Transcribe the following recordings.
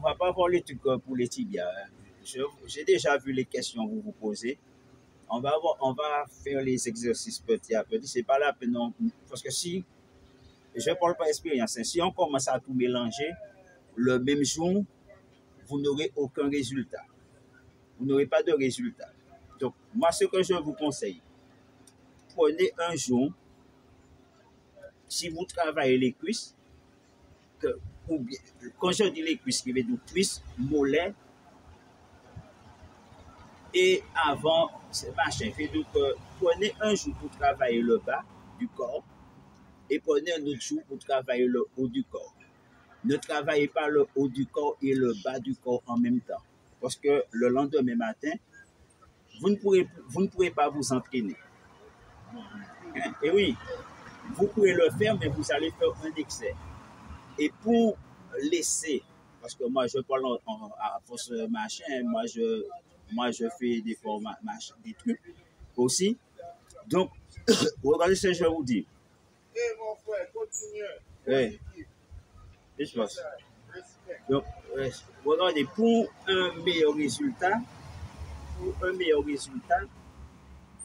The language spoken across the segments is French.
va pas voir les trucs pour les tibias. J'ai déjà vu les questions que vous vous posez. On va faire les exercices petit à petit. C'est pas la peine non. Parce que si, je parle par expérience, hein, si on commence à tout mélanger, le même jour, vous n'aurez aucun résultat. Vous n'aurez pas de résultat. Donc, moi, ce que je vous conseille, prenez un jour, si vous travaillez les cuisses, ou bien, quand je dis les cuisses, qui veut dire cuisses, mollets, et avant, c'est machin. Donc, prenez un jour pour travailler le bas du corps, et prenez un autre jour pour travailler le haut du corps. Ne travaillez pas le haut du corps et le bas du corps en même temps. Parce que le lendemain matin, vous ne pourrez pas vous entraîner. Et oui, vous pouvez le faire, mais vous allez faire un excès. Et pour laisser, parce que moi je parle à force machin, moi je fais des formations, des trucs aussi. Donc, regardez ce que je vous dis. Mon frère, continue. Oui. Je pense. Donc, regardez, pour un meilleur résultat,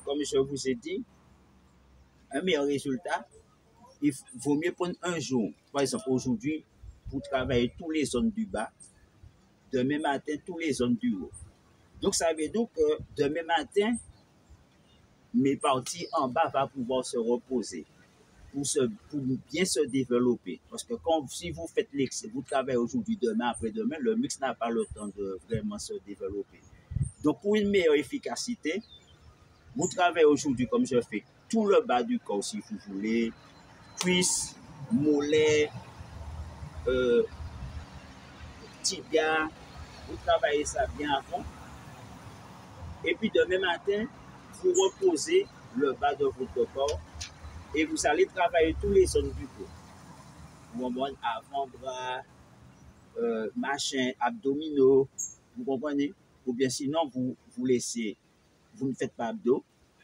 comme je vous ai dit, un meilleur résultat, il vaut mieux prendre un jour. Par exemple, aujourd'hui, vous travaillez toutes les zones du bas, demain matin, toutes les zones du haut. Donc, ça veut dire que demain matin, mes parties en bas vont pouvoir se reposer pour bien se développer. Parce que si vous faites l'excès, vous travaillez aujourd'hui, demain, après-demain, le muscle n'a pas le temps de vraiment se développer. Donc, pour une meilleure efficacité, vous travaillez aujourd'hui comme je fais tout le bas du corps, si vous voulez, cuisses, mollets, tibia, vous travaillez ça bien avant. Et puis demain matin, vous reposez le bas de votre corps et vous allez travailler tous les zones du corps. Vous comprenez, avant-bras, machin, abdominaux, vous comprenez? Ou bien sinon, vous laissez, vous ne faites pas abdos,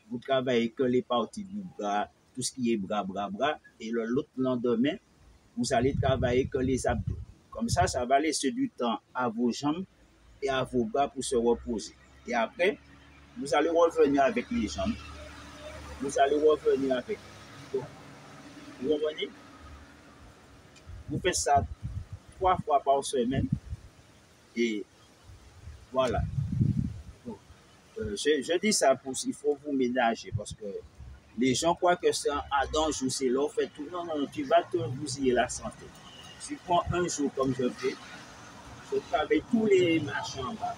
vous travaillez que les parties du bras, tout ce qui est bras, et l'autre lendemain, vous allez travailler que les abdos. Comme ça va laisser du temps à vos jambes et à vos bras pour se reposer. Et après, vous allez revenir avec les jambes. Vous allez revenir avec. Donc, vous comprenez? Vous faites ça 3 fois par semaine. Et voilà. Donc, je dis ça pour il faut vous ménager parce que les gens croient que c'est un danger, c'est là, fait tout. Non, tu vas te bousiller la santé. Tu prends un jour comme je fais, je travaille tous les machins en bas.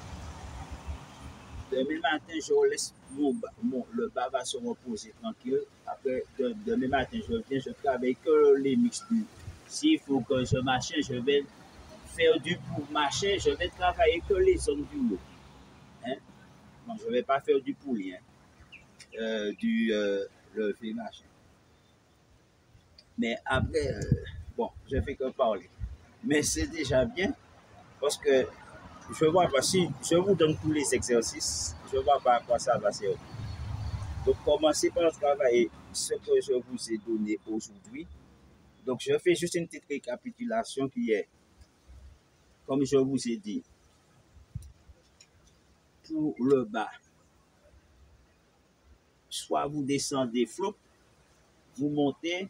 Demain matin, je laisse le bas va se reposer tranquille. Après, demain matin, je viens, je travaille que les mixtures. S'il faut que je machine, je vais faire du pour machin, je vais travailler que les zones du haut. Hein? Non, je ne vais pas faire du poulet, hein? Le machin. Mais après, bon, je fais que parler. Mais c'est déjà bien parce que je ne vois pas si je vous donne tous les exercices, je ne vois pas à quoi ça va servir. Donc, commencez par travailler ce que je vous ai donné aujourd'hui. Donc, je fais juste une petite récapitulation qui est, comme je vous ai dit, pour le bas, soit vous descendez flop, vous montez,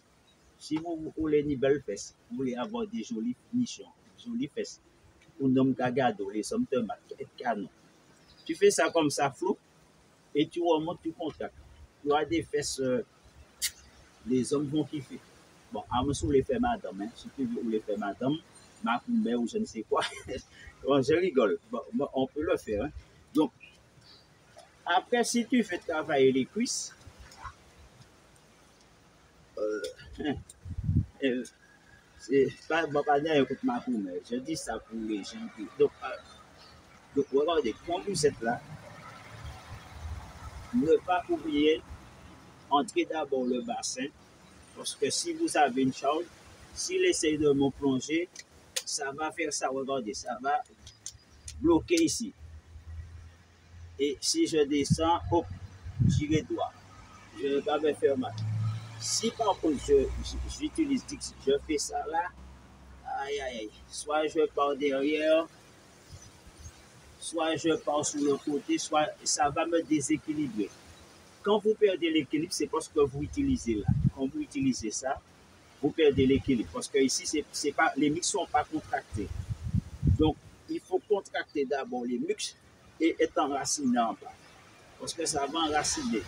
si vous voulez une belle fesse, vous voulez avoir des jolies nichons, jolies fesses, ou nom cagado, les sommes de maths, canon. Tu fais ça comme ça, flop, et tu remontes, tu contactes. Tu as des fesses, les hommes vont kiffer. Bon, à me les faire madame, hein. Si tu veux les faire madame, ma poubelle ou je ne sais quoi. Bon, je rigole. Bon, on peut le faire. Hein. Donc, après, si tu fais travailler les cuisses, c'est pas dire écoute ma poubelle. Je dis ça pour les gens qui. Donc regardez, quand vous êtes là, ne pas oublier, entrez d'abord le bassin. Parce que si vous avez une charge, s'il essaye de me plonger, ça va faire ça, regardez, ça va bloquer ici. Et si je descends, hop, j'irai droit. Je ne vais pas me faire mal. Si par contre j'utilise Dix, je fais ça là, aïe aïe aïe, soit je pars derrière, soit je pars sur le côté, soit ça va me déséquilibrer. Quand vous perdez l'équilibre, c'est parce que vous utilisez là. Quand vous utilisez ça, vous perdez l'équilibre. Parce que ici, c'est pas, les muscles ne sont pas contractés. Donc, il faut contracter d'abord les muscles et être enraciné en bas. Parce que ça va enraciner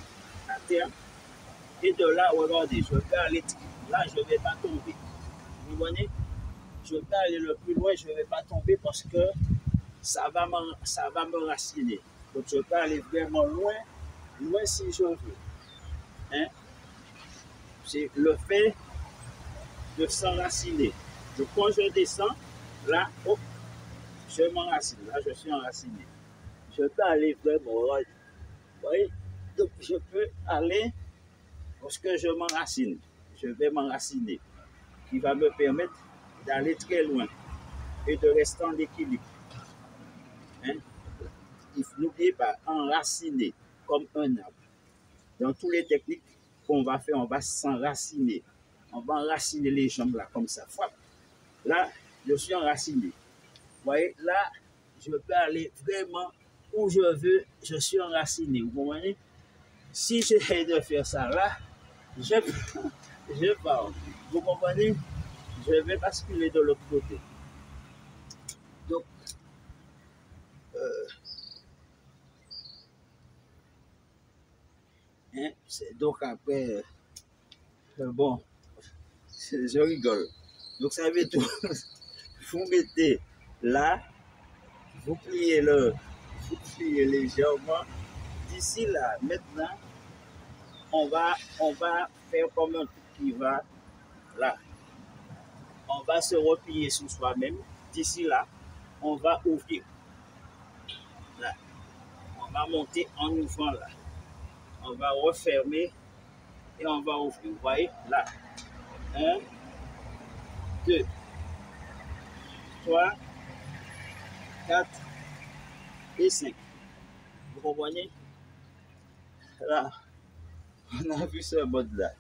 à terre. Et de là, regardez, je vais aller, là, je ne vais pas tomber. Vous voyez? Je vais aller le plus loin, je ne vais pas tomber parce que ça va me raciner. Donc, je peux aller vraiment loin, loin si je veux. Hein? C'est le fait de s'enraciner. Donc, quand je descends, là, hop, je m'enracine. Là, je suis enraciné. Je peux aller vraiment loin. Vous voyez? Donc, je peux aller parce que je m'enracine. Je vais m'enraciner, qui va me permettre d'aller très loin et de rester en équilibre. Hein? N'oubliez pas, enraciner comme un arbre. Dans toutes les techniques qu'on va faire, on va s'enraciner. On va enraciner les jambes là, comme ça. Là, je suis enraciné. Vous voyez, là, je peux aller vraiment où je veux, je suis enraciné. Vous comprenez? Si j'essaie de faire ça là, je pars. Vous comprenez? Je vais basculer de l'autre côté. Donc, donc après, bon, je rigole. Donc ça veut tout. Vous mettez là, vous pliez légèrement. D'ici là, maintenant, on va faire comme un truc qui va là. On va se replier sur soi-même. D'ici là, on va ouvrir. Là. On va monter en ouvrant là. On va refermer et on va ouvrir. Vous voyez là. 1, 2, 3, 4 et 5. Vous comprenez? Là, on a vu ce mode-là.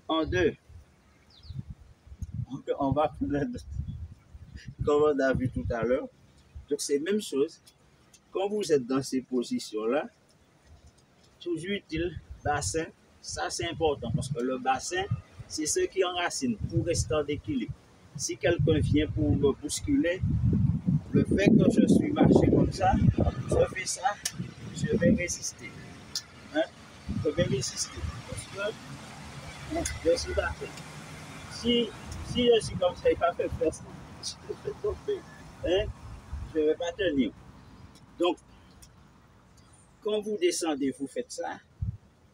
En 2, on va prendre comme on a vu tout à l'heure. Donc, c'est la même chose. Quand vous êtes dans ces positions-là, toujours utile, bassin, ça c'est important parce que le bassin, c'est ce qui enracine pour rester en équilibre. Si quelqu'un vient pour me bousculer, le fait que je suis marché comme ça, je fais ça, je vais résister. Hein? Je vais résister parce que je suis battu. Si je suis comme ça, il va faire ça, je vais tomber. Hein? Je ne vais pas tenir. Donc, quand vous descendez, vous faites ça,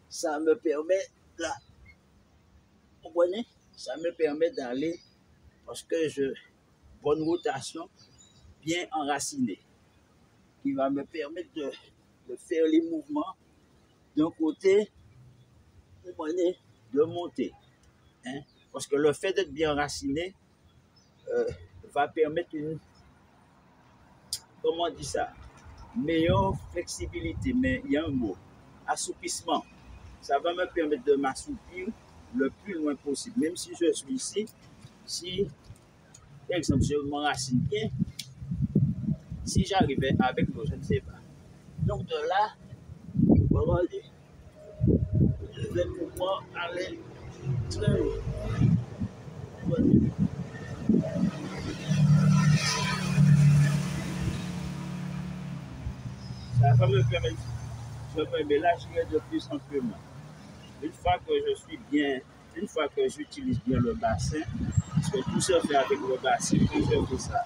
ça me permet, là, vous voyez, ça me permet d'aller, parce que bonne rotation, bien enracinée, qui va me permettre de faire les mouvements d'un côté, vous voyez, de monter. Hein? Parce que le fait d'être bien enraciné va permettre une, comment on dit ça, meilleure flexibilité, mais il y a un mot, assoupissement. Ça va me permettre de m'assouplir le plus loin possible. Même si je suis ici, si, par exemple, je m'enracine bien, si j'arrivais avec l'eau, je ne sais pas. Donc de là, regardez, je vais pouvoir aller très loin. Ça va me permettre, je me mélangerai de plus en plus. Une fois que je suis bien, une fois que j'utilise bien le bassin, parce que tout se fait avec le bassin, quand je fais ça,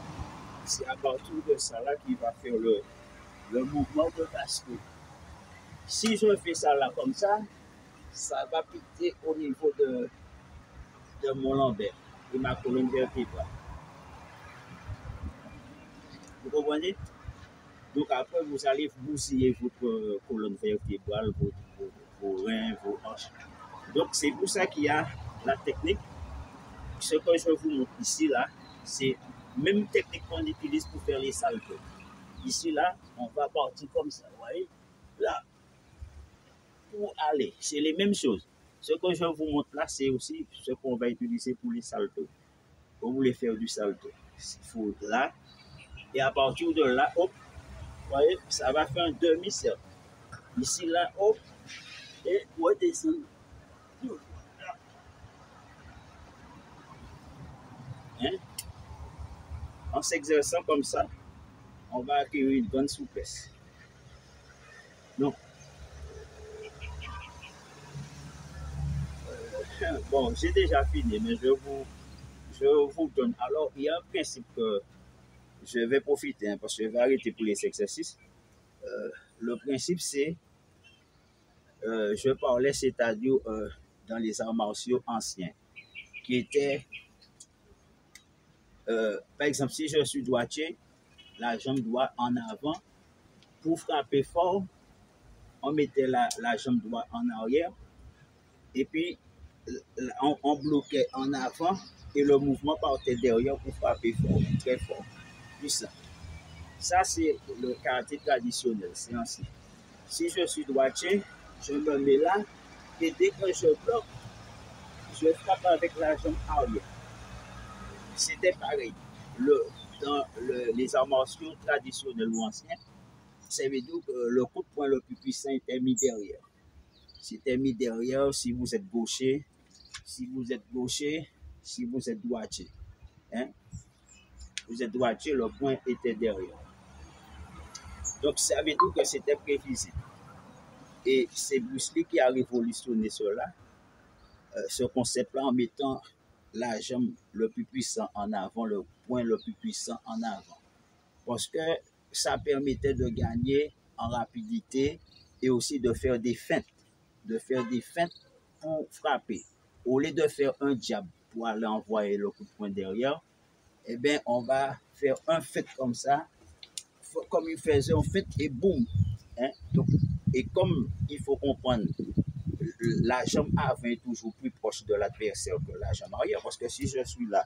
c'est à partir de ça là qu'il va faire le mouvement de bascule. Si je fais ça là comme ça va piquer au niveau de mon lombaire et ma colonne vertébrale. Vous comprenez? Donc après, vous allez bousiller votre colonne vertébrale, vos reins, vos hanches. Donc c'est pour ça qu'il y a la technique. Ce que je vous montre ici, là, c'est la même technique qu'on utilise pour faire les saltos. Ici, là, on va partir comme ça, vous voyez? Là, pour aller, c'est les mêmes choses. Ce que je vous montre là, c'est aussi ce qu'on va utiliser pour les saltos. Quand vous voulez faire du salto, il faut là, Et à partir de là, hop, vous voyez, ça va faire un demi-cercle. Ici, là, hop, et redescendre. Hein? En s'exerçant comme ça, on va acquérir une bonne souplesse. Donc, bon, j'ai déjà fini, mais je vous donne. Alors, il y a un principe que je vais profiter, hein, parce que je vais arrêter pour les exercices. Le principe, c'est, je parlais, c'est-à-dire dans les arts martiaux anciens, qui étaient, par exemple, si je suis droitier, la jambe droite en avant. Pour frapper fort, on mettait la jambe droite en arrière et puis on bloquait en avant et le mouvement partait derrière pour frapper fort, très fort, puissant. Ça, c'est le karaté traditionnel, c'est ancien. Si je suis droitier, je me mets là et dès que je bloque, je frappe avec la jambe arrière. C'était pareil. Dans les arts martiaux traditionnels ou anciens, ça veut dire que le coup de poing le plus puissant était mis derrière. C'était mis derrière si vous êtes gaucher, si vous êtes droitier. Hein? Vous êtes droitier, le poing était derrière. Donc ça veut dire que c'était prévisible. Et c'est Bruce Lee qui a révolutionné cela, ce concept-là, en mettant la jambe le plus puissant en avant, le poing le plus puissant en avant. Parce que ça permettait de gagner en rapidité et aussi de faire des feintes. Pour frapper. Au lieu de faire un jab pour aller envoyer le coup de poing derrière, eh bien, on va faire un feinte comme ça, comme il faisait un feinte et boum. Hein? Donc, et comme il faut comprendre, la jambe avant est toujours plus proche de l'adversaire que la jambe arrière, parce que si je suis là,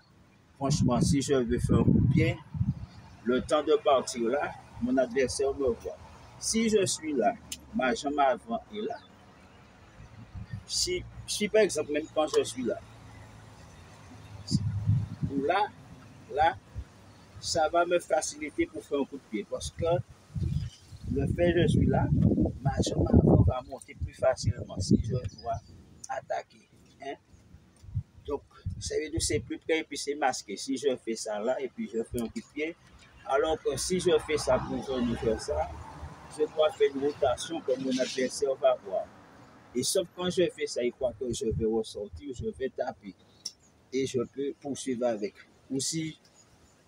franchement, si je veux faire un coup de pied, le temps de partir là, mon adversaire me voit. Si je suis là, ma jambe avant est là. Si par exemple, même quand je suis là, ça va me faciliter pour faire un coup de pied parce que le fait que je suis là, ma jambe avant va monter plus facilement si je dois attaquer. Hein? Donc, ça veut dire que c'est plus près et puis c'est masqué. Si je fais ça là et puis je fais un coup de pied, alors que si je fais ça pour venir faire ça, je dois faire une rotation que mon adversaire va voir. Et sauf quand je fais ça, il croit que je vais ressortir, je vais taper. Et je peux poursuivre avec. Ou si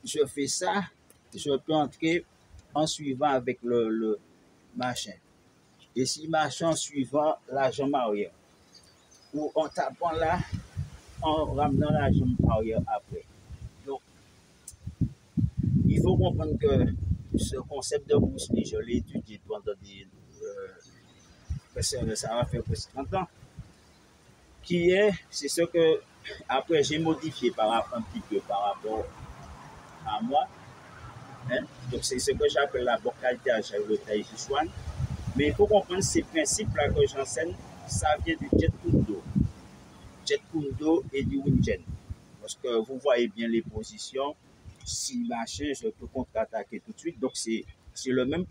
je fais ça, je peux entrer en suivant avec le machin. Et si machin en suivant la jambe arrière. Ou en tapant là, en ramenant la jambe arrière après. Donc, il faut comprendre que ce concept de Bruce Lee, je l'ai étudié pendant ça va faire presque 30 ans. C'est ce que après j'ai modifié un petit peu par rapport à moi. Hein? Donc c'est ce que j'appelle la vocalité avec le Tai Chi Chuan. Mais il faut comprendre ces principes-là que j'enseigne, ça vient du Jet Kundo et du Wing Chun. Parce que vous voyez bien les positions. Si machin, je peux contre-attaquer tout de suite. Donc c'est le même principe.